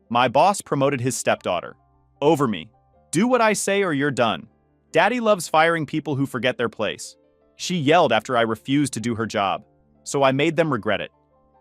My boss promoted his stepdaughter. Over me. Do what I say or you're done. Daddy loves firing people who forget their place. She yelled after I refused to do her job, so I made them regret it.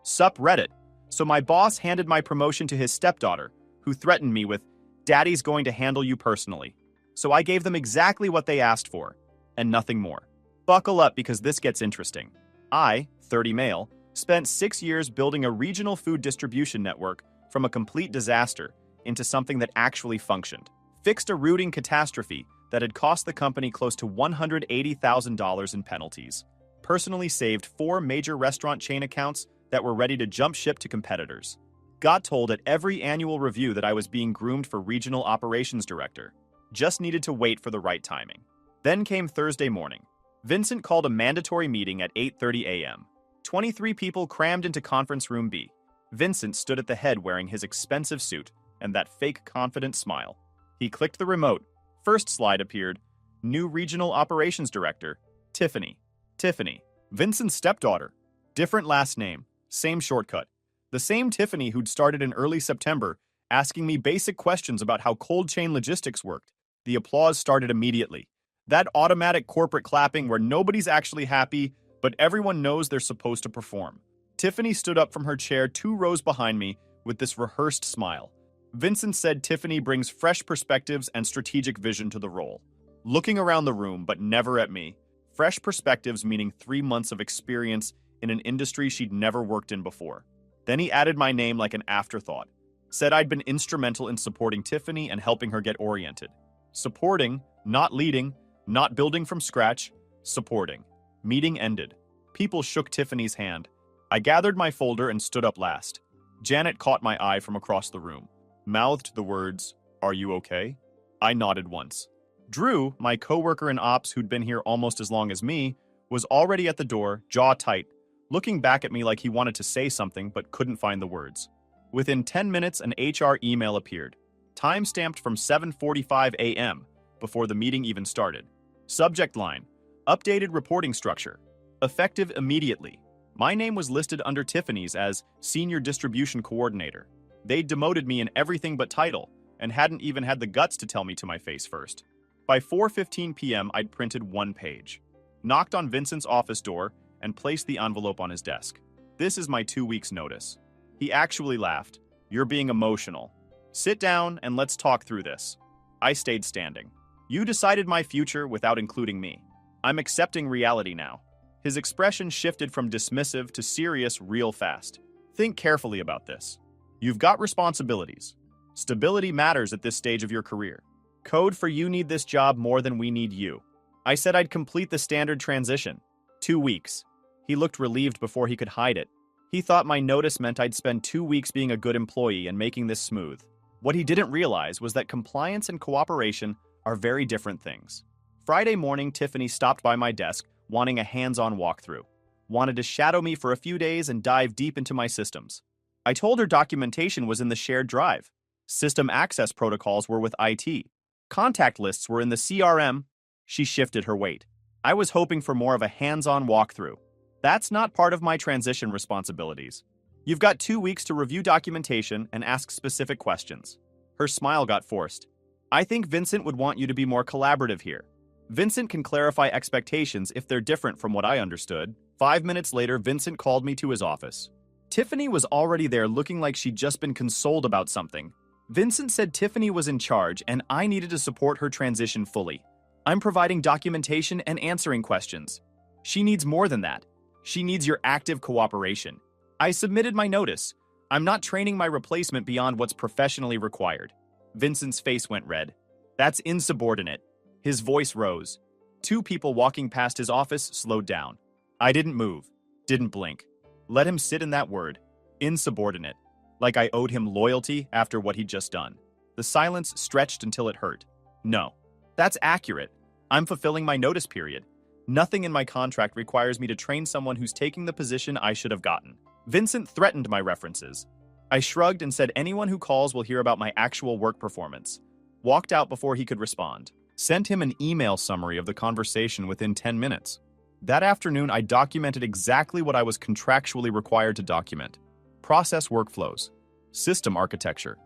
Sup Reddit. So my boss handed my promotion to his stepdaughter, who threatened me with, "Daddy's going to handle you personally." So I gave them exactly what they asked for, and nothing more. Buckle up because this gets interesting. I, 30 male, spent 6 years building a regional food distribution network from a complete disaster into something that actually functioned. Fixed a rooting catastrophe that had cost the company close to $180,000 in penalties. Personally saved 4 major restaurant chain accounts that were ready to jump ship to competitors. Got told at every annual review that I was being groomed for regional operations director. Just needed to wait for the right timing. Then came Thursday morning. Vincent called a mandatory meeting at 8:30 a.m. 23 people crammed into conference room B. Vincent stood at the head wearing his expensive suit and that fake confident smile. He clicked the remote. First slide appeared. New regional operations director, Tiffany. Tiffany, Vincent's stepdaughter. Different last name, same shortcut. The same Tiffany who'd started in early September, asking me basic questions about how cold chain logistics worked. The applause started immediately. That automatic corporate clapping where nobody's actually happy, but everyone knows they're supposed to perform. Tiffany stood up from her chair 2 rows behind me with this rehearsed smile. Vincent said Tiffany brings fresh perspectives and strategic vision to the role. Looking around the room, but never at me. Fresh perspectives meaning 3 months of experience in an industry she'd never worked in before. Then he added my name like an afterthought. Said I'd been instrumental in supporting Tiffany and helping her get oriented. Supporting, not leading, not building from scratch, supporting. Meeting ended. People shook Tiffany's hand. I gathered my folder and stood up last. Janet caught my eye from across the room. Mouthed the words, "Are you okay?" I nodded once. Drew, my coworker in ops who'd been here almost as long as me, was already at the door, jaw tight, looking back at me like he wanted to say something but couldn't find the words. Within 10 minutes, an HR email appeared, time-stamped from 7:45 a.m., before the meeting even started. Subject line, updated reporting structure, effective immediately. My name was listed under Tiffany's as Senior Distribution Coordinator. They demoted me in everything but title, and hadn't even had the guts to tell me to my face first. By 4:15 p.m., I'd printed 1 page, knocked on Vincent's office door, and placed the envelope on his desk. "This is my 2 weeks' notice." He actually laughed. "You're being emotional. Sit down and let's talk through this." I stayed standing. "You decided my future without including me. I'm accepting reality now." His expression shifted from dismissive to serious real fast. "Think carefully about this. You've got responsibilities. Stability matters at this stage of your career. Code for you need this job more than we need you." I said I'd complete the standard transition. 2 weeks. He looked relieved before he could hide it. He thought my notice meant I'd spend 2 weeks being a good employee and making this smooth. What he didn't realize was that compliance and cooperation are very different things. Friday morning, Tiffany stopped by my desk, wanting a hands-on walkthrough. Wanted to shadow me for a few days and dive deep into my systems. I told her documentation was in the shared drive. System access protocols were with IT. Contact lists were in the CRM. She shifted her weight. I was hoping for more of a hands-on walkthrough. That's not part of my transition responsibilities. You've got 2 weeks to review documentation and ask specific questions. Her smile got forced. I think Vincent would want you to be more collaborative here. Vincent can clarify expectations if they're different from what I understood. 5 minutes later, Vincent called me to his office. Tiffany was already there looking like she'd just been consoled about something. Vincent said Tiffany was in charge and I needed to support her transition fully. I'm providing documentation and answering questions. She needs more than that. She needs your active cooperation. I submitted my notice. I'm not training my replacement beyond what's professionally required. Vincent's face went red. That's insubordinate. His voice rose. 2 people walking past his office slowed down. I didn't move, didn't blink. Let him sit in that word. Insubordinate. Like I owed him loyalty after what he'd just done. The silence stretched until it hurt. No. That's accurate. I'm fulfilling my notice period. Nothing in my contract requires me to train someone who's taking the position I should have gotten. Vincent threatened my references. I shrugged and said anyone who calls will hear about my actual work performance. Walked out before he could respond. Sent him an email summary of the conversation within 10 minutes. That afternoon, I documented exactly what I was contractually required to document. Process workflows. System architecture.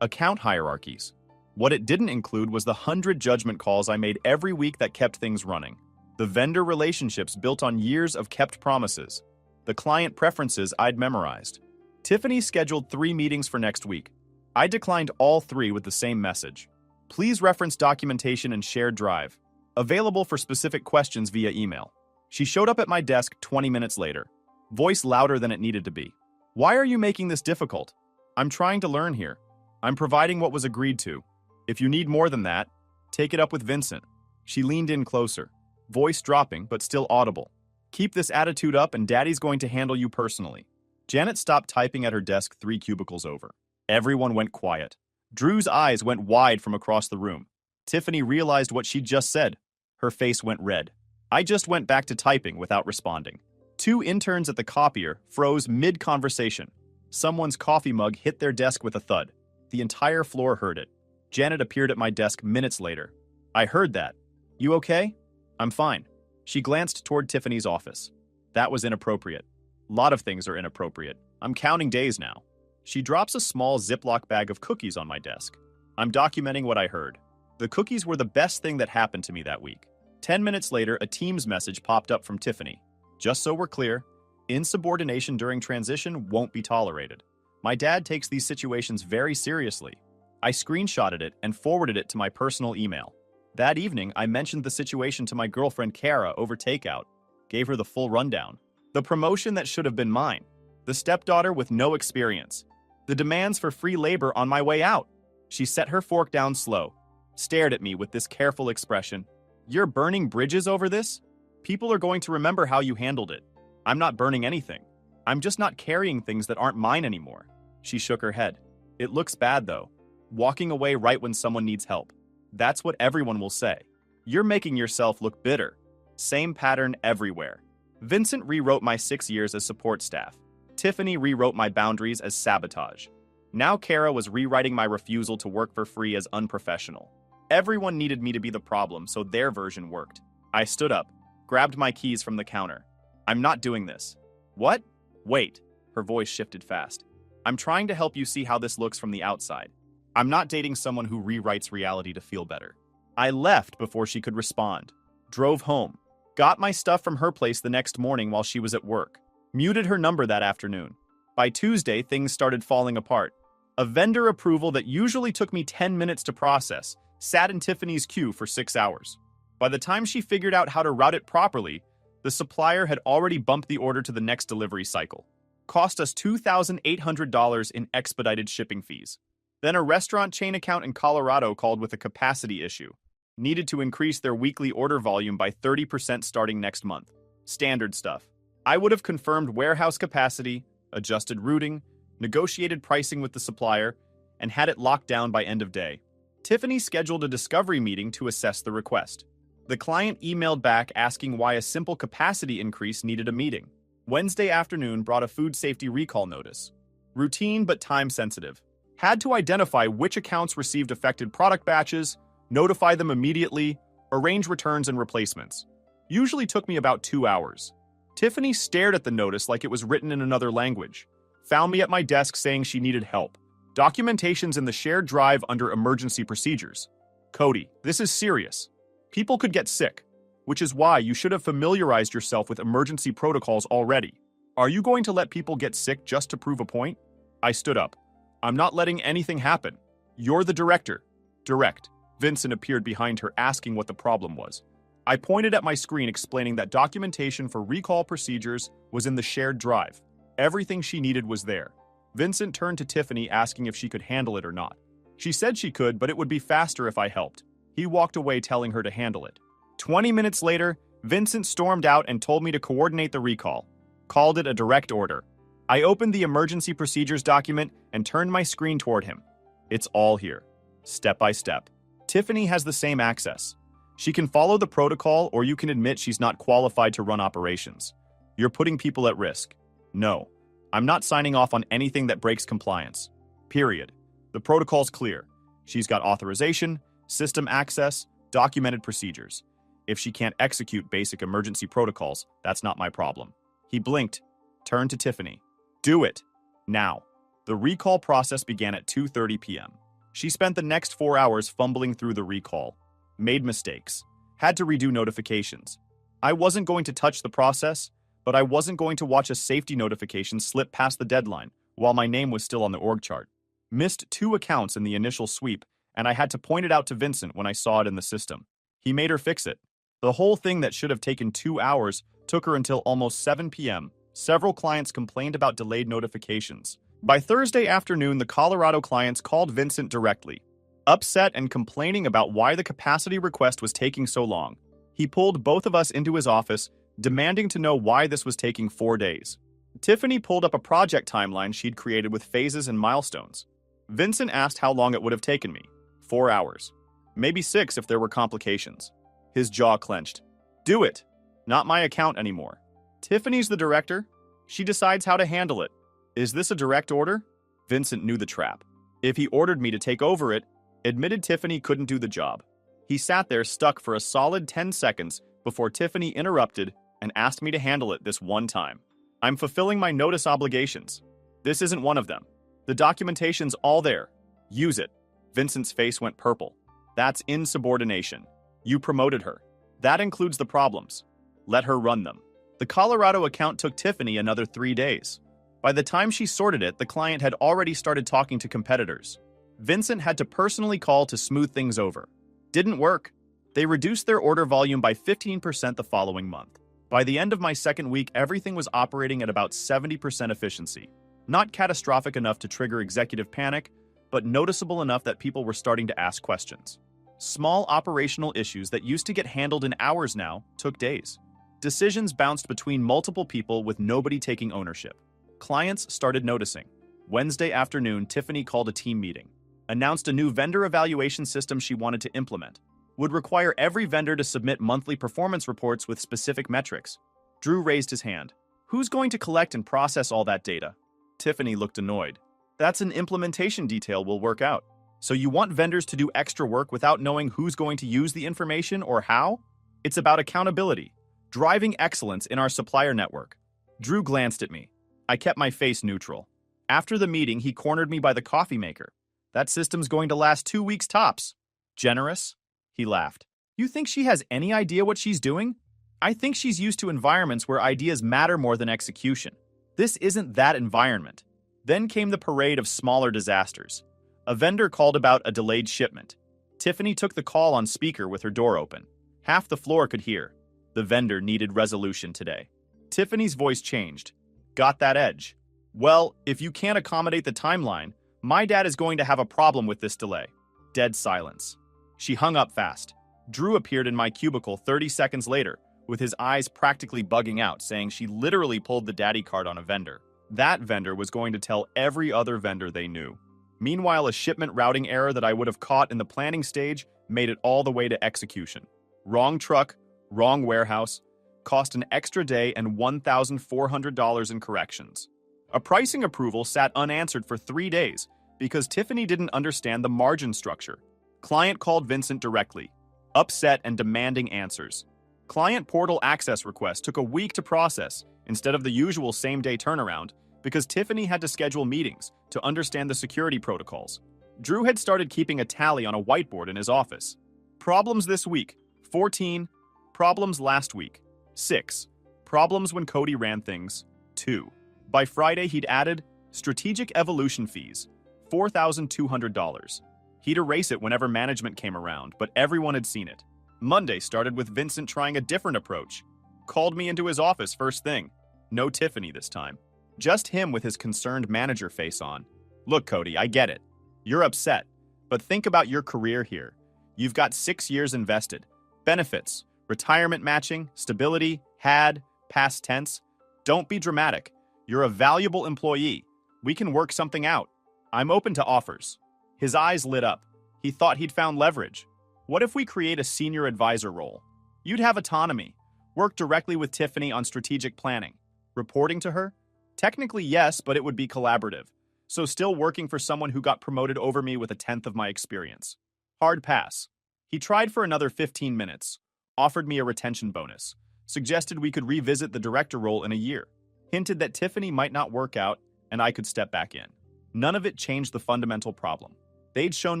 Account hierarchies. What it didn't include was the 100 judgment calls I made every week that kept things running. The vendor relationships built on years of kept promises. The client preferences I'd memorized. Tiffany scheduled 3 meetings for next week. I declined all 3 with the same message. Please reference documentation and shared drive. Available for specific questions via email. She showed up at my desk 20 minutes later. Voice louder than it needed to be. Why are you making this difficult? I'm trying to learn here. I'm providing what was agreed to. If you need more than that, take it up with Vincent. She leaned in closer. Voice dropping, but still audible. Keep this attitude up and Daddy's going to handle you personally. Janet stopped typing at her desk 3 cubicles over. Everyone went quiet. Drew's eyes went wide from across the room. Tiffany realized what she'd just said. Her face went red. I just went back to typing without responding. 2 interns at the copier froze mid-conversation. Someone's coffee mug hit their desk with a thud. The entire floor heard it. Janet appeared at my desk minutes later. I heard that. You okay? I'm fine. She glanced toward Tiffany's office. That was inappropriate. A lot of things are inappropriate. I'm counting days now. She drops a small Ziploc bag of cookies on my desk. I'm documenting what I heard. The cookies were the best thing that happened to me that week. 10 minutes later, a Teams message popped up from Tiffany. Just so we're clear, insubordination during transition won't be tolerated. My dad takes these situations very seriously. I screenshotted it and forwarded it to my personal email. That evening, I mentioned the situation to my girlfriend Kara over takeout, gave her the full rundown. The promotion that should have been mine. The stepdaughter with no experience. The demands for free labor on my way out. She set her fork down slow, stared at me with this careful expression. You're burning bridges over this? People are going to remember how you handled it. I'm not burning anything. I'm just not carrying things that aren't mine anymore. She shook her head. It looks bad, though. Walking away right when someone needs help. That's what everyone will say. You're making yourself look bitter. Same pattern everywhere. Vincent rewrote my 6 years as support staff. Tiffany rewrote my boundaries as sabotage. Now Kara was rewriting my refusal to work for free as unprofessional. Everyone needed me to be the problem, so their version worked. I stood up, grabbed my keys from the counter. I'm not doing this. What? Wait. Her voice shifted fast. I'm trying to help you see how this looks from the outside. I'm not dating someone who rewrites reality to feel better. I left before she could respond. Drove home. Got my stuff from her place the next morning while she was at work. Muted her number that afternoon. By Tuesday, things started falling apart. A vendor approval that usually took me 10 minutes to process sat in Tiffany's queue for 6 hours. By the time she figured out how to route it properly, the supplier had already bumped the order to the next delivery cycle. Cost us $2,800 in expedited shipping fees. Then a restaurant chain account in Colorado called with a capacity issue. Needed to increase their weekly order volume by 30% starting next month. Standard stuff. I would have confirmed warehouse capacity, adjusted routing, negotiated pricing with the supplier, and had it locked down by end of day. Tiffany scheduled a discovery meeting to assess the request. The client emailed back asking why a simple capacity increase needed a meeting. Wednesday afternoon brought a food safety recall notice. Routine but time-sensitive. Had to identify which accounts received affected product batches, notify them immediately, arrange returns and replacements. Usually took me about 2 hours. Tiffany stared at the notice like it was written in another language. Found me at my desk saying she needed help. Documentation's in the shared drive under emergency procedures. Cody, this is serious. People could get sick, which is why you should have familiarized yourself with emergency protocols already. Are you going to let people get sick just to prove a point? I stood up. I'm not letting anything happen. You're the director. Direct. Vincent appeared behind her asking what the problem was. I pointed at my screen explaining that documentation for recall procedures was in the shared drive. Everything she needed was there. Vincent turned to Tiffany asking if she could handle it or not. She said she could, but it would be faster if I helped. He walked away telling her to handle it. 20 minutes later, Vincent stormed out and told me to coordinate the recall. Called it a direct order. I opened the emergency procedures document and turned my screen toward him. It's all here, step by step. Tiffany has the same access. She can follow the protocol, or you can admit she's not qualified to run operations. You're putting people at risk. No, I'm not signing off on anything that breaks compliance. Period. The protocol's clear. She's got authorization, system access, documented procedures. If she can't execute basic emergency protocols, that's not my problem. He blinked, turned to Tiffany. Do it. Now. The recall process began at 2:30 p.m. She spent the next 4 hours fumbling through the recall, made mistakes, had to redo notifications. I wasn't going to touch the process, but I wasn't going to watch a safety notification slip past the deadline while my name was still on the org chart. Missed 2 accounts in the initial sweep, and I had to point it out to Vincent when I saw it in the system. He made her fix it. The whole thing that should have taken 2 hours took her until almost 7 p.m. Several clients complained about delayed notifications. By Thursday afternoon, the Colorado clients called Vincent directly, upset and complaining about why the capacity request was taking so long. He pulled both of us into his office, demanding to know why this was taking 4 days. Tiffany pulled up a project timeline she'd created with phases and milestones. Vincent asked how long it would have taken me. 4 hours. Maybe 6 if there were complications. His jaw clenched. Do it. Not my account anymore. Tiffany's the director. She decides how to handle it. Is this a direct order? Vincent knew the trap. If he ordered me to take over it, admitted Tiffany couldn't do the job. He sat there stuck for a solid 10 seconds before Tiffany interrupted and asked me to handle it this one time. I'm fulfilling my notice obligations. This isn't one of them. The documentation's all there. Use it. Vincent's face went purple. That's insubordination. You promoted her. That includes the problems. Let her run them. The Colorado account took Tiffany another 3 days. By the time she sorted it, the client had already started talking to competitors. Vincent had to personally call to smooth things over. Didn't work. They reduced their order volume by 15% the following month. By the end of my second week, everything was operating at about 70% efficiency. Not catastrophic enough to trigger executive panic, but noticeable enough that people were starting to ask questions. Small operational issues that used to get handled in hours now took days. Decisions bounced between multiple people with nobody taking ownership. Clients started noticing. Wednesday afternoon, Tiffany called a team meeting. Announced a new vendor evaluation system she wanted to implement. Would require every vendor to submit monthly performance reports with specific metrics. Drew raised his hand. Who's going to collect and process all that data? Tiffany looked annoyed. That's an implementation detail we'll work out. So you want vendors to do extra work without knowing who's going to use the information or how? It's about accountability, driving excellence in our supplier network. Drew glanced at me. I kept my face neutral. After the meeting, he cornered me by the coffee maker. That system's going to last 2 weeks tops. Generous? He laughed. You think she has any idea what she's doing? I think she's used to environments where ideas matter more than execution. This isn't that environment. Then came the parade of smaller disasters. A vendor called about a delayed shipment. Tiffany took the call on speaker with her door open. Half the floor could hear. The vendor needed resolution today. Tiffany's voice changed. Got that edge. Well, if you can't accommodate the timeline, my dad is going to have a problem with this delay. Dead silence. She hung up fast. Drew appeared in my cubicle 30 seconds later, with his eyes practically bugging out, saying she literally pulled the daddy card on a vendor. That vendor was going to tell every other vendor they knew. Meanwhile, a shipment routing error that I would have caught in the planning stage made it all the way to execution. Wrong truck, wrong warehouse, cost an extra day and $1,400 in corrections. A pricing approval sat unanswered for 3 days because Tiffany didn't understand the margin structure. Client called Vincent directly, upset and demanding answers. Client portal access request took a week to process instead of the usual same-day turnaround because Tiffany had to schedule meetings to understand the security protocols. Drew had started keeping a tally on a whiteboard in his office. Problems this week, 14. Problems last week, 6. Problems when Cody ran things, 2. By Friday, he'd added strategic evolution fees, $4,200. He'd erase it whenever management came around, but everyone had seen it. Monday started with Vincent trying a different approach. Called me into his office first thing. No Tiffany this time. Just him with his concerned manager face on. Look, Cody, I get it. You're upset, but think about your career here. You've got 6 years invested. Benefits, retirement matching, stability, had, past tense. Don't be dramatic. You're a valuable employee. We can work something out. I'm open to offers. His eyes lit up. He thought he'd found leverage. What if we create a senior advisor role? You'd have autonomy. Work directly with Tiffany on strategic planning. Reporting to her? Technically, yes, but it would be collaborative. So still working for someone who got promoted over me with 1/10 of my experience. Hard pass. He tried for another 15 minutes, offered me a retention bonus, suggested we could revisit the director role in a year, hinted that Tiffany might not work out and I could step back in. None of it changed the fundamental problem. They'd shown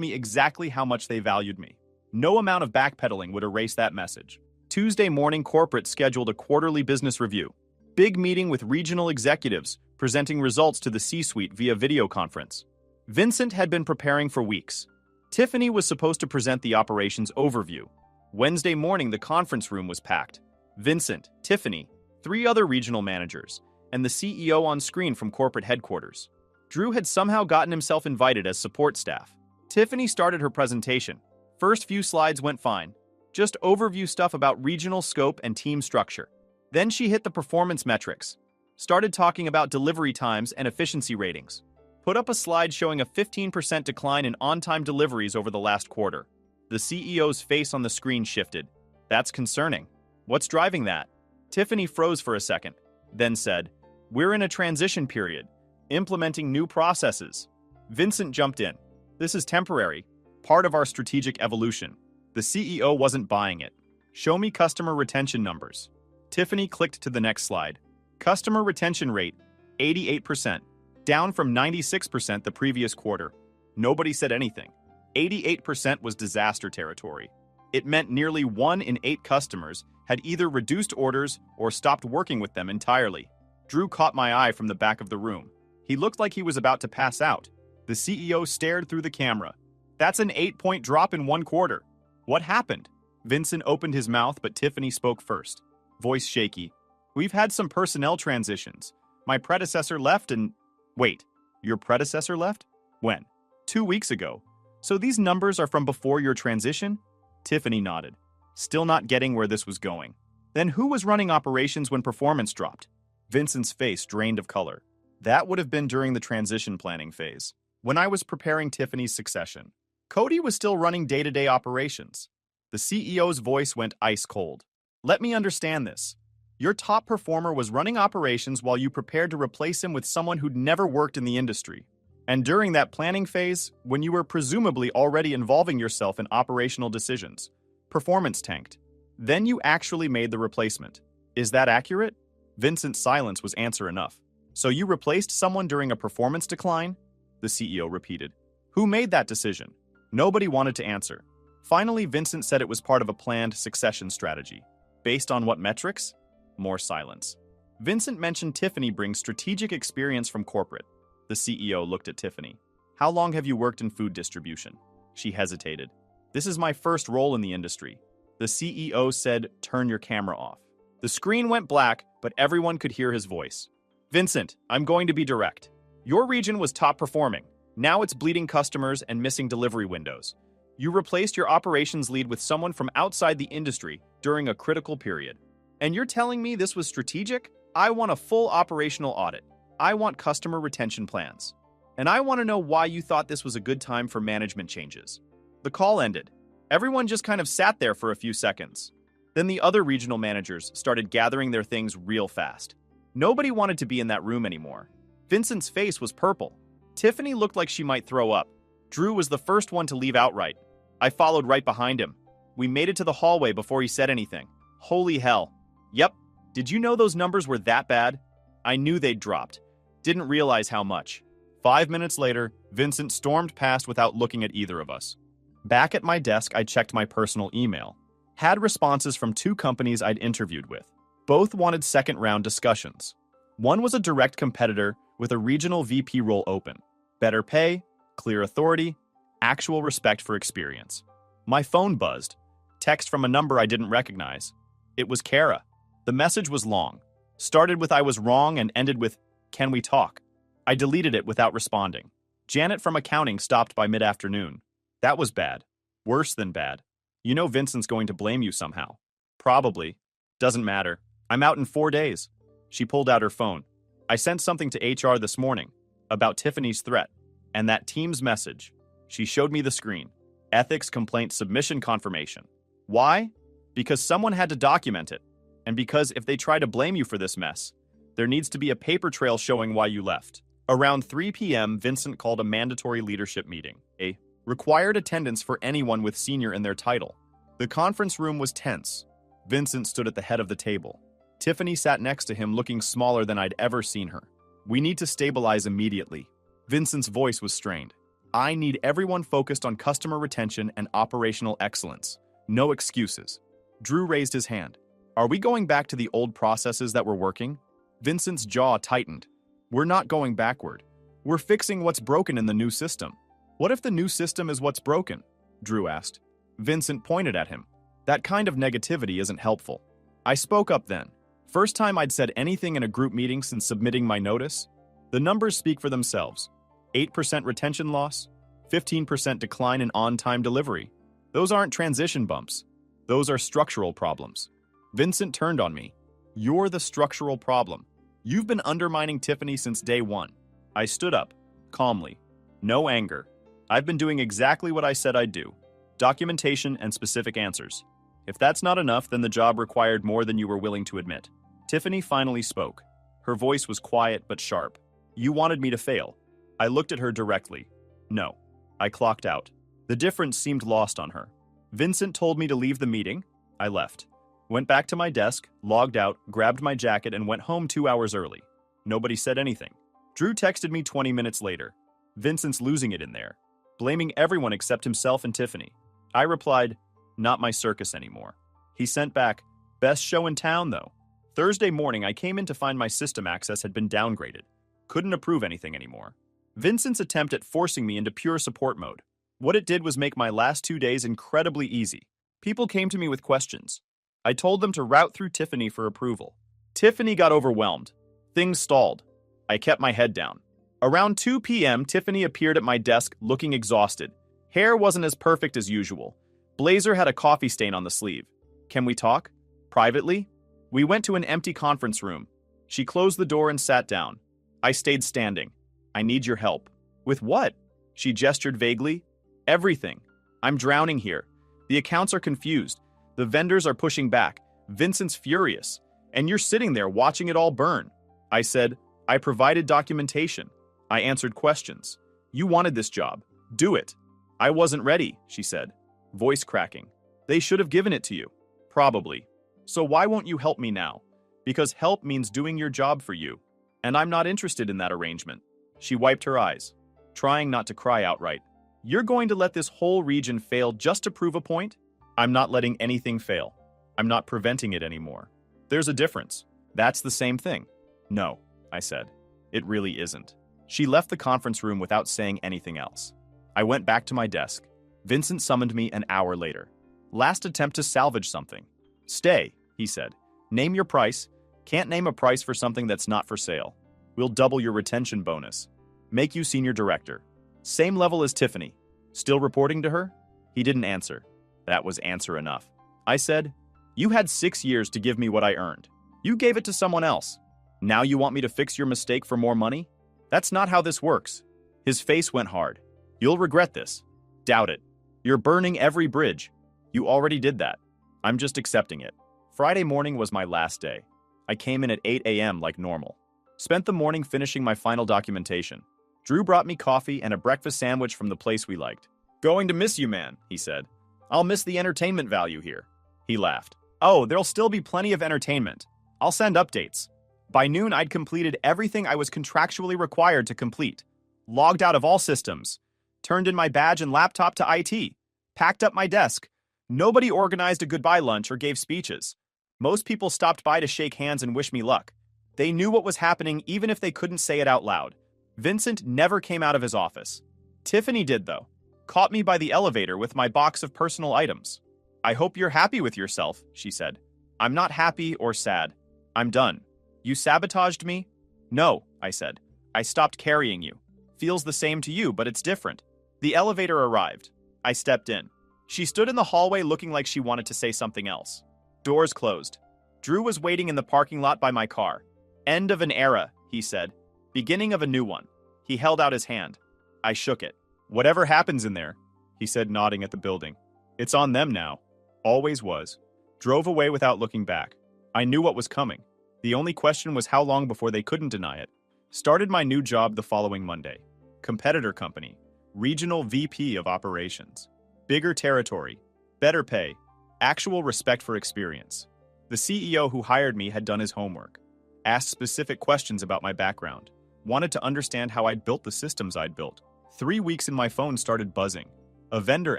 me exactly how much they valued me. No amount of backpedaling would erase that message. Tuesday morning, corporate scheduled a quarterly business review. Big meeting with regional executives, presenting results to the C-suite via video conference. Vincent had been preparing for weeks. Tiffany was supposed to present the operations overview. Wednesday morning, the conference room was packed. Vincent, Tiffany, 3 other regional managers, and the CEO on screen from corporate headquarters. Drew had somehow gotten himself invited as support staff. Tiffany started her presentation. First few slides went fine. Just overview stuff about regional scope and team structure. Then she hit the performance metrics. Started talking about delivery times and efficiency ratings. Put up a slide showing a 15% decline in on-time deliveries over the last quarter. The CEO's face on the screen shifted. That's concerning. What's driving that? Tiffany froze for a second, then said, "We're in a transition period, implementing new processes." Vincent jumped in. "This is temporary, part of our strategic evolution." The CEO wasn't buying it. "Show me customer retention numbers." Tiffany clicked to the next slide. Customer retention rate, 88%, down from 96% the previous quarter. Nobody said anything. 88% was disaster territory. It meant nearly 1 in 8 customers had either reduced orders or stopped working with them entirely. Drew caught my eye from the back of the room. He looked like he was about to pass out. The CEO stared through the camera. "That's an 8-point drop in 1 quarter. What happened?" Vincent opened his mouth, but Tiffany spoke first. Voice shaky. "We've had some personnel transitions. My predecessor left and..." "Wait, your predecessor left? When?" 2 weeks ago. So these numbers are from before your transition?" Tiffany nodded, still not getting where this was going. "Then who was running operations when performance dropped?" Vincent's face drained of color. "That would have been during the transition planning phase, when I was preparing Tiffany's succession. Cody was still running day-to-day operations." The CEO's voice went ice cold. "Let me understand this. Your top performer was running operations while you prepared to replace him with someone who'd never worked in the industry. And during that planning phase, when you were presumably already involving yourself in operational decisions, performance tanked. Then you actually made the replacement. Is that accurate?" Vincent's silence was answer enough. "So you replaced someone during a performance decline?" The CEO repeated. "Who made that decision?" Nobody wanted to answer. Finally, Vincent said it was part of a planned succession strategy. Based on what metrics? More silence. Vincent mentioned Tiffany brings strategic experience from corporate. The CEO looked at Tiffany. "How long have you worked in food distribution?" She hesitated. "This is my first role in the industry." The CEO said, "Turn your camera off." The screen went black, but everyone could hear his voice. "Vincent, I'm going to be direct. Your region was top performing. Now it's bleeding customers and missing delivery windows. You replaced your operations lead with someone from outside the industry during a critical period. And you're telling me this was strategic? I want a full operational audit. I want customer retention plans. And I want to know why you thought this was a good time for management changes." The call ended. Everyone just kind of sat there for a few seconds. Then the other regional managers started gathering their things real fast. Nobody wanted to be in that room anymore. Vincent's face was purple. Tiffany looked like she might throw up. Drew was the first one to leave outright. I followed right behind him. We made it to the hallway before he said anything. Holy hell. Yep. Did you know those numbers were that bad? I knew they'd dropped. Didn't realize how much. 5 minutes later, Vincent stormed past without looking at either of us. Back at my desk, I checked my personal email. Had responses from 2 companies I'd interviewed with. Both wanted second-round discussions. One was a direct competitor with a regional VP role open. Better pay, clear authority, actual respect for experience. My phone buzzed. Text from a number I didn't recognize. It was Kara. The message was long. Started with "I was wrong" and ended with "Can we talk?" I deleted it without responding. Janet from accounting stopped by mid-afternoon. That was bad. Worse than bad. "You know Vincent's going to blame you somehow." "Probably. Doesn't matter. I'm out in 4 days." She pulled out her phone. "I sent something to HR this morning about Tiffany's threat and that team's message." She showed me the screen. Ethics complaint submission confirmation. Why? Because someone had to document it. And because if they try to blame you for this mess, there needs to be a paper trail showing why you left. Around 3 p.m., Vincent called a mandatory leadership meeting, a required attendance for anyone with senior in their title. The conference room was tense. Vincent stood at the head of the table. Tiffany sat next to him, looking smaller than I'd ever seen her. "We need to stabilize immediately." Vincent's voice was strained. I need everyone focused on customer retention and operational excellence. No excuses. Drew raised his hand. Are we going back to the old processes that were working? Vincent's jaw tightened. We're not going backward. We're fixing what's broken in the new system. What if the new system is what's broken? Drew asked. Vincent pointed at him. That kind of negativity isn't helpful. I spoke up then. First time I'd said anything in a group meeting since submitting my notice. The numbers speak for themselves. 8% retention loss, 15% decline in on-time delivery. Those aren't transition bumps. Those are structural problems. Vincent turned on me. You're the structural problem. You've been undermining Tiffany since day one. I stood up, calmly. No anger. I've been doing exactly what I said I'd do. Documentation and specific answers. If that's not enough, then the job required more than you were willing to admit. Tiffany finally spoke. Her voice was quiet but sharp. You wanted me to fail. I looked at her directly. No. I clocked out. The difference seemed lost on her. Vincent told me to leave the meeting. I left. Went back to my desk, logged out, grabbed my jacket, and went home 2 hours early. Nobody said anything. Drew texted me 20 minutes later. Vincent's losing it in there. Blaming everyone except himself and Tiffany. I replied, not my circus anymore. He sent back, best show in town though. Thursday morning I came in to find my system access had been downgraded. Couldn't approve anything anymore. Vincent's attempt at forcing me into pure support mode. What it did was make my last 2 days incredibly easy. People came to me with questions. I told them to route through Tiffany for approval. Tiffany got overwhelmed. Things stalled. I kept my head down. Around 2 p.m., Tiffany appeared at my desk looking exhausted. Hair wasn't as perfect as usual. Blazer had a coffee stain on the sleeve. Can we talk? Privately? We went to an empty conference room. She closed the door and sat down. I stayed standing. I need your help. With what? She gestured vaguely. Everything. I'm drowning here. The accounts are confused. The vendors are pushing back. Vincent's furious. And you're sitting there watching it all burn. I said, I provided documentation. I answered questions. You wanted this job. Do it. I wasn't ready, she said, voice cracking. They should have given it to you. Probably. So why won't you help me now? Because help means doing your job for you. And I'm not interested in that arrangement. She wiped her eyes, trying not to cry outright. You're going to let this whole region fail just to prove a point? I'm not letting anything fail. I'm not preventing it anymore. There's a difference. That's the same thing. No, I said. It really isn't. She left the conference room without saying anything else. I went back to my desk. Vincent summoned me an hour later. Last attempt to salvage something. Stay, he said. Name your price. Can't name a price for something that's not for sale. We'll double your retention bonus. Make you senior director. Same level as Tiffany. Still reporting to her? He didn't answer. That was answer enough. I said, you had 6 years to give me what I earned. You gave it to someone else. Now you want me to fix your mistake for more money? That's not how this works. His face went hard. You'll regret this. Doubt it. You're burning every bridge. You already did that. I'm just accepting it. Friday morning was my last day. I came in at 8 a.m. like normal. Spent the morning finishing my final documentation. Drew brought me coffee and a breakfast sandwich from the place we liked. Going to miss you, man, he said. I'll miss the entertainment value here. He laughed. Oh, there'll still be plenty of entertainment. I'll send updates. By noon, I'd completed everything I was contractually required to complete. Logged out of all systems. Turned in my badge and laptop to IT. Packed up my desk. Nobody organized a goodbye lunch or gave speeches. Most people stopped by to shake hands and wish me luck. They knew what was happening even if they couldn't say it out loud. Vincent never came out of his office. Tiffany did, though. Caught me by the elevator with my box of personal items. I hope you're happy with yourself, she said. I'm not happy or sad. I'm done. You sabotaged me? No, I said. I stopped carrying you. Feels the same to you, but it's different. The elevator arrived. I stepped in. She stood in the hallway looking like she wanted to say something else. Doors closed. Drew was waiting in the parking lot by my car. End of an era, he said. Beginning of a new one. He held out his hand. I shook it. Whatever happens in there, he said, nodding at the building. It's on them now. Always was. Drove away without looking back. I knew what was coming. The only question was how long before they couldn't deny it. Started my new job the following Monday. Competitor company. Regional VP of operations. Bigger territory. Better pay. Actual respect for experience. The CEO who hired me had done his homework. Asked specific questions about my background. Wanted to understand how I'd built the systems I'd built. 3 weeks and my phone started buzzing. A vendor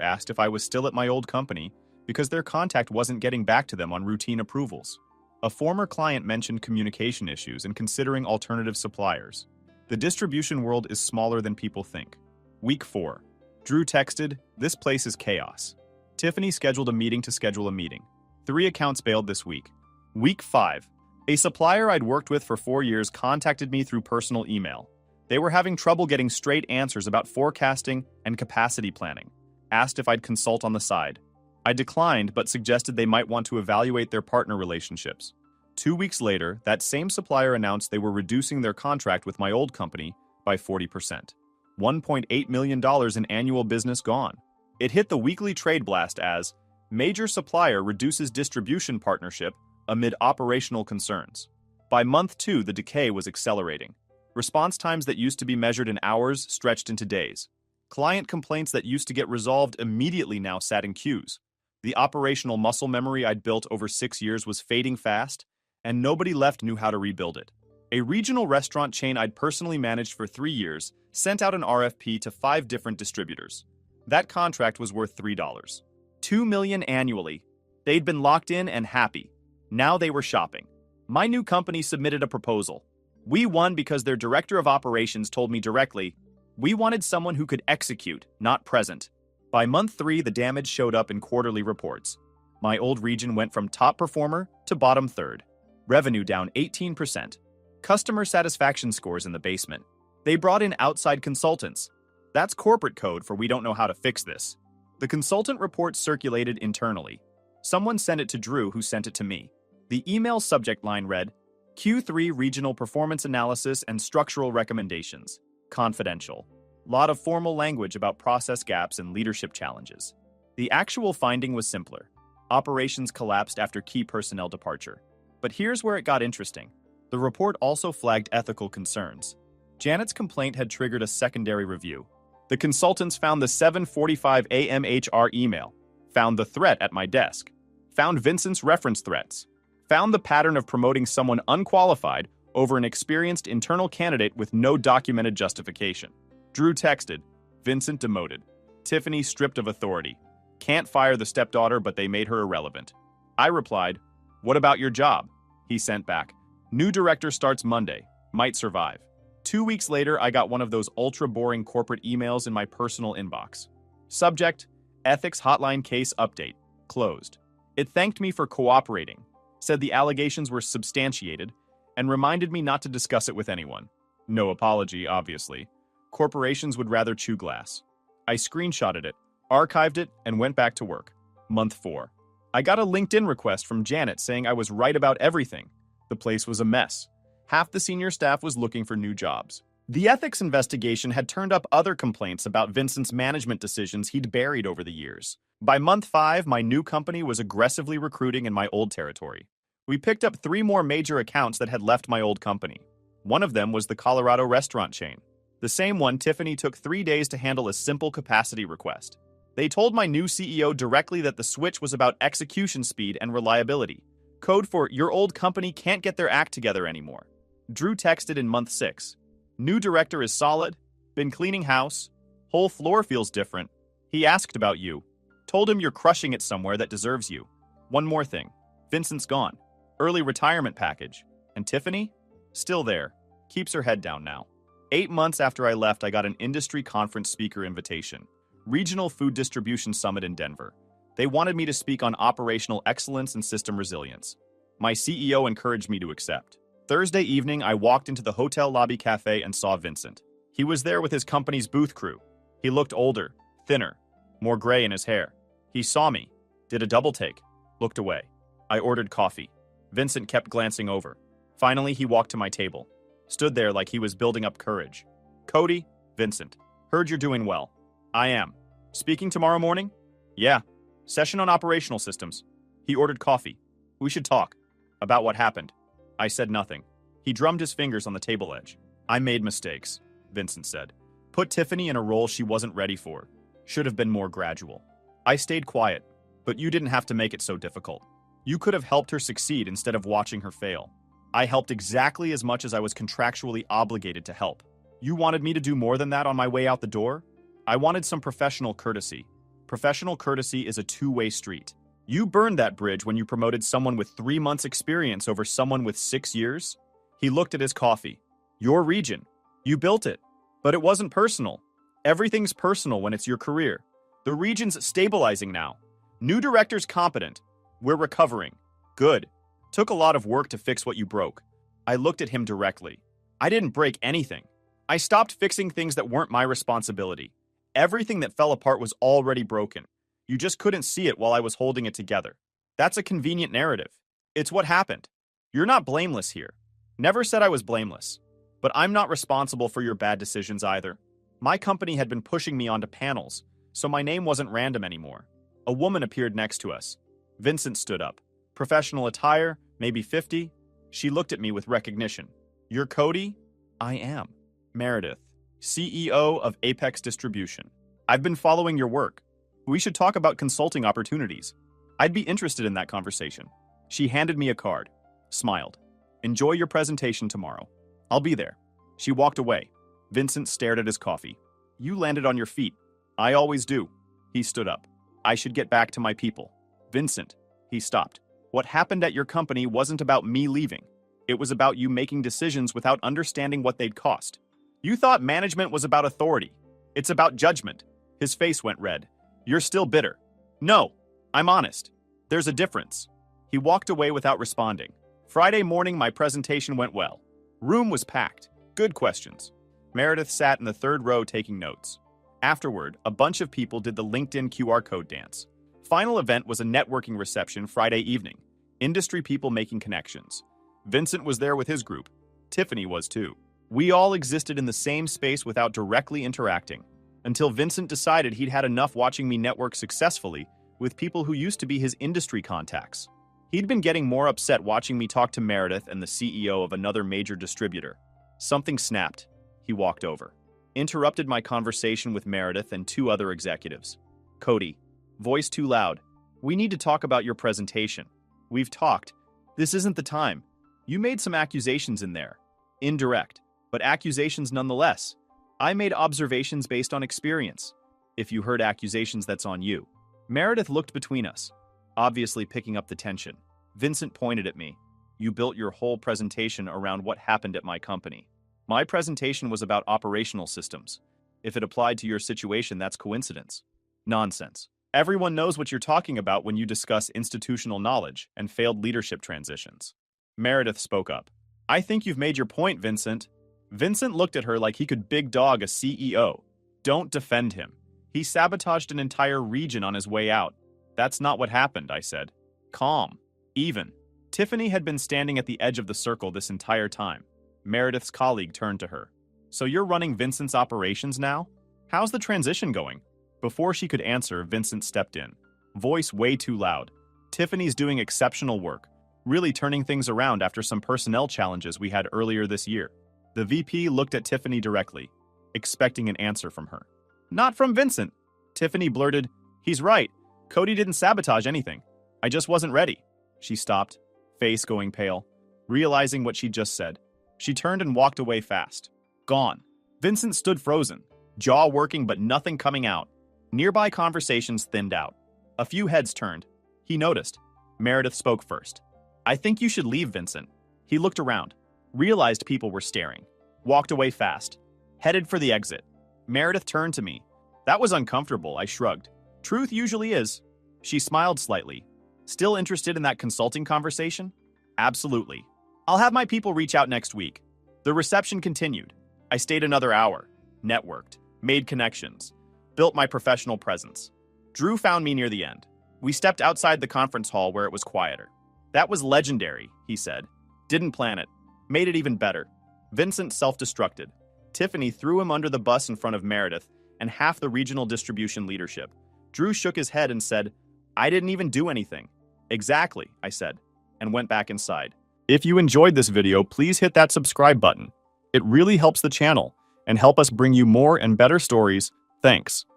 asked if I was still at my old company because their contact wasn't getting back to them on routine approvals. A former client mentioned communication issues and considering alternative suppliers. The distribution world is smaller than people think. Week 4. Drew texted, "This place is chaos." Tiffany scheduled a meeting to schedule a meeting. 3 accounts bailed this week. Week 5. A supplier I'd worked with for 4 years contacted me through personal email. They were having trouble getting straight answers about forecasting and capacity planning. Asked if I'd consult on the side. I declined, but suggested they might want to evaluate their partner relationships. 2 weeks later, that same supplier announced they were reducing their contract with my old company by 40%. $1.8 million in annual business gone. It hit the weekly trade blast as major supplier reduces distribution partnership amid operational concerns. By month 2, the decay was accelerating. Response times that used to be measured in hours stretched into days. Client complaints that used to get resolved immediately now sat in queues. The operational muscle memory I'd built over 6 years was fading fast, and nobody left knew how to rebuild it. A regional restaurant chain I'd personally managed for 3 years sent out an RFP to 5 different distributors. That contract was worth $3. $2 million annually. They'd been locked in and happy. Now they were shopping. My new company submitted a proposal. We won because their director of operations told me directly, we wanted someone who could execute, not present. By month 3, the damage showed up in quarterly reports. My old region went from top performer to bottom third. Revenue down 18%. Customer satisfaction scores in the basement. They brought in outside consultants. That's corporate code for we don't know how to fix this. The consultant report circulated internally. Someone sent it to Drew, who sent it to me. The email subject line read, Q3 Regional Performance Analysis and Structural Recommendations. Confidential. Lot of formal language about process gaps and leadership challenges. The actual finding was simpler. Operations collapsed after key personnel departure. But here's where it got interesting. The report also flagged ethical concerns. Janet's complaint had triggered a secondary review. The consultants found the 7:45 a.m. HR email, found the threat at my desk, found Vincent's reference threats, found the pattern of promoting someone unqualified over an experienced internal candidate with no documented justification. Drew texted, Vincent demoted. Tiffany stripped of authority. Can't fire the stepdaughter, but they made her irrelevant. I replied, what about your job? He sent back, new director starts Monday, might survive. 2 weeks later, I got one of those ultra-boring corporate emails in my personal inbox. Subject, Ethics Hotline Case Update, closed. It thanked me for cooperating, said the allegations were substantiated, and reminded me not to discuss it with anyone. No apology, obviously. Corporations would rather chew glass. I screenshotted it, archived it, and went back to work. Month 4. I got a LinkedIn request from Janet saying I was right about everything. The place was a mess. Half the senior staff was looking for new jobs. The ethics investigation had turned up other complaints about Vincent's management decisions he'd buried over the years. By month 5, my new company was aggressively recruiting in my old territory. We picked up 3 more major accounts that had left my old company. One of them was the Colorado restaurant chain. The same one Tiffany took 3 days to handle a simple capacity request. They told my new CEO directly that the switch was about execution speed and reliability. Code for your old company can't get their act together anymore. Drew texted in month 6. New director is solid. Been cleaning house. Whole floor feels different. He asked about you. Told him you're crushing it somewhere that deserves you. One more thing. Vincent's gone. Early retirement package. And Tiffany? Still there. Keeps her head down now. 8 months after I left, I got an industry conference speaker invitation. Regional Food Distribution Summit in Denver. They wanted me to speak on operational excellence and system resilience. My CEO encouraged me to accept. Thursday evening, I walked into the hotel lobby cafe and saw Vincent. He was there with his company's booth crew. He looked older, thinner, more gray in his hair. He saw me, did a double take, looked away. I ordered coffee. Vincent kept glancing over. Finally, he walked to my table. Stood there like he was building up courage. Cody, Vincent, heard you're doing well. I am. Speaking tomorrow morning? Yeah. Session on operational systems. He ordered coffee. We should talk. About what happened. I said nothing. He drummed his fingers on the table edge. I made mistakes, Vincent said. Put Tiffany in a role she wasn't ready for. Should have been more gradual. I stayed quiet, but you didn't have to make it so difficult. You could have helped her succeed instead of watching her fail. I helped exactly as much as I was contractually obligated to help. You wanted me to do more than that on my way out the door? I wanted some professional courtesy. Professional courtesy is a two-way street. You burned that bridge when you promoted someone with 3 months experience over someone with 6 years. He looked at his coffee. Your region. You built it. But it wasn't personal. Everything's personal when it's your career. The region's stabilizing now. New director's competent. We're recovering. Good. Took a lot of work to fix what you broke. I looked at him directly. I didn't break anything. I stopped fixing things that weren't my responsibility. Everything that fell apart was already broken. You just couldn't see it while I was holding it together. That's a convenient narrative. It's what happened. You're not blameless here. Never said I was blameless. But I'm not responsible for your bad decisions either. My company had been pushing me onto panels, so my name wasn't random anymore. A woman appeared next to us. Vincent stood up. Professional attire, maybe 50. She looked at me with recognition. You're Cody? I am. Meredith, CEO of Apex Distribution. I've been following your work. We should talk about consulting opportunities. I'd be interested in that conversation. She handed me a card, smiled. Enjoy your presentation tomorrow. I'll be there. She walked away. Vincent stared at his coffee. You landed on your feet. I always do. He stood up. I should get back to my people. Vincent, he stopped. What happened at your company wasn't about me leaving. It was about you making decisions without understanding what they'd cost. You thought management was about authority. It's about judgment. His face went red. You're still bitter. No, I'm honest. There's a difference. He walked away without responding. Friday morning, my presentation went well. Room was packed. Good questions. Meredith sat in the third row taking notes. Afterward, a bunch of people did the LinkedIn QR code dance. Final event was a networking reception Friday evening. Industry people making connections. Vincent was there with his group. Tiffany was too. We all existed in the same space without directly interacting, until Vincent decided he'd had enough watching me network successfully with people who used to be his industry contacts. He'd been getting more upset watching me talk to Meredith and the CEO of another major distributor. Something snapped. He walked over. Interrupted my conversation with Meredith and 2 other executives. Cody, voice too loud. We need to talk about your presentation. We've talked. This isn't the time. You made some accusations in there. Indirect, but accusations nonetheless. I made observations based on experience. If you heard accusations, that's on you. Meredith looked between us, obviously picking up the tension. Vincent pointed at me. You built your whole presentation around what happened at my company. My presentation was about operational systems. If it applied to your situation, that's coincidence. Nonsense. Everyone knows what you're talking about when you discuss institutional knowledge and failed leadership transitions. Meredith spoke up. I think you've made your point, Vincent. Vincent looked at her like he could big dog a CEO. Don't defend him. He sabotaged an entire region on his way out. That's not what happened, I said. Calm. Even. Tiffany had been standing at the edge of the circle this entire time. Meredith's colleague turned to her. So you're running Vincent's operations now? How's the transition going? Before she could answer, Vincent stepped in. Voice way too loud. Tiffany's doing exceptional work, really turning things around after some personnel challenges we had earlier this year. The VP looked at Tiffany directly, expecting an answer from her. Not from Vincent. Tiffany blurted, He's right. Cody didn't sabotage anything. I just wasn't ready. She stopped, face going pale, realizing what she'd just said. She turned and walked away fast. Gone. Vincent stood frozen, jaw working but nothing coming out. Nearby conversations thinned out. A few heads turned. He noticed. Meredith spoke first. I think you should leave, Vincent. He looked around, realized people were staring, walked away fast, headed for the exit. Meredith turned to me. That was uncomfortable, I shrugged. Truth usually is. She smiled slightly. Still interested in that consulting conversation? Absolutely. I'll have my people reach out next week. The reception continued. I stayed another hour, networked, made connections, built my professional presence. Drew found me near the end. We stepped outside the conference hall where it was quieter. That was legendary, he said. Didn't plan it. Made it even better. Vincent self-destructed. Tiffany threw him under the bus in front of Meredith and half the regional distribution leadership. Drew shook his head and said, I didn't even do anything. Exactly, I said, and went back inside. If you enjoyed this video, please hit that subscribe button. It really helps the channel and help us bring you more and better stories. Thanks.